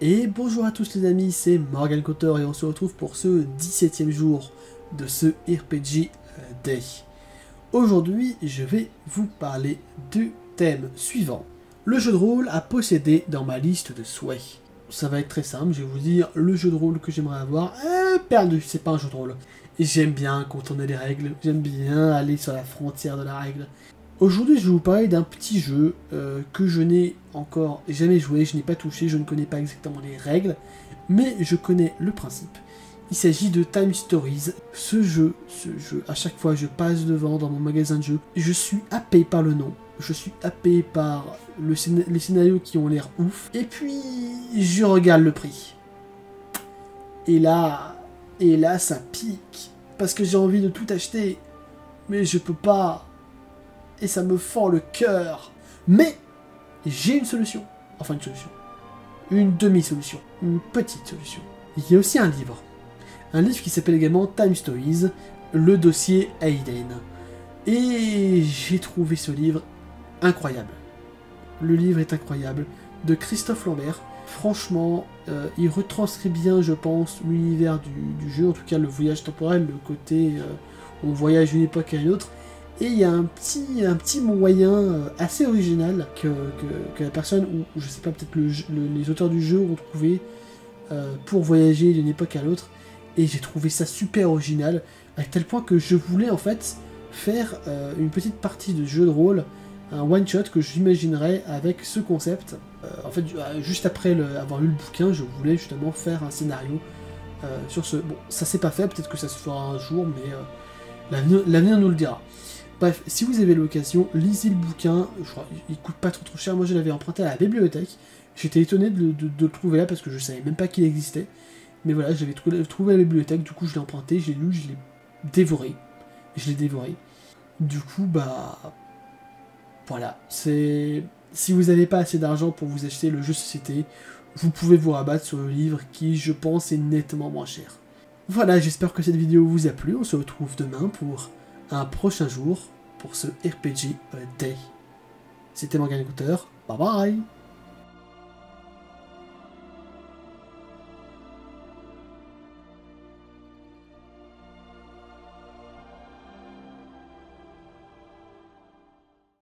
Et bonjour à tous les amis, c'est Morgan Cotter et on se retrouve pour ce 17e jour de ce RPG Day. Aujourd'hui, je vais vous parler du thème suivant. Le jeu de rôle à posséder dans ma liste de souhaits. Ça va être très simple, je vais vous dire le jeu de rôle que j'aimerais avoir. Perdu, c'est pas un jeu de rôle. J'aime bien contourner les règles, j'aime bien aller sur la frontière de la règle. Aujourd'hui, je vais vous parler d'un petit jeu que je n'ai encore jamais joué, je n'ai pas touché, je ne connais pas exactement les règles, mais je connais le principe. Il s'agit de Time Stories. Ce jeu, à chaque fois je passe devant dans mon magasin de jeux, je suis happé par le nom, je suis happé par les scénarios qui ont l'air ouf, et puis je regarde le prix. Et là ça pique, parce que j'ai envie de tout acheter, mais je peux pas. Et ça me fend le cœur. Mais j'ai une solution. Enfin une solution. Une demi-solution. Une petite solution. Il y a aussi un livre. Un livre qui s'appelle également Time Stories, le dossier Hayden. Et j'ai trouvé ce livre incroyable. Le livre est incroyable. De Christophe Lambert. Franchement, il retranscrit bien, je pense, l'univers du jeu. En tout cas, le voyage temporel, le côté on voyage d'une époque à une autre. Et il y a un petit moyen assez original que la personne, ou je sais pas, peut-être les auteurs du jeu ont trouvé pour voyager d'une époque à l'autre. Et j'ai trouvé ça super original, à tel point que je voulais en fait faire une petite partie de jeu de rôle, un one-shot que j'imaginerais avec ce concept. En fait, juste après avoir lu le bouquin, je voulais justement faire un scénario sur ce... Bon, ça s'est pas fait, peut-être que ça se fera un jour, mais l'avenir nous le dira. Bref, si vous avez l'occasion, lisez le bouquin, je crois, il coûte pas trop cher, moi je l'avais emprunté à la bibliothèque, j'étais étonné de le trouver là parce que je savais même pas qu'il existait, mais voilà, j'avais trouvé à la bibliothèque, du coup je l'ai emprunté, je l'ai lu, je l'ai dévoré, du coup bah, voilà, si vous n'avez pas assez d'argent pour vous acheter le jeu société, vous pouvez vous rabattre sur le livre qui je pense est nettement moins cher. Voilà, j'espère que cette vidéo vous a plu, on se retrouve demain pour un prochain jour pour ce RPG Day. C'était Morgan Cotter, bye bye.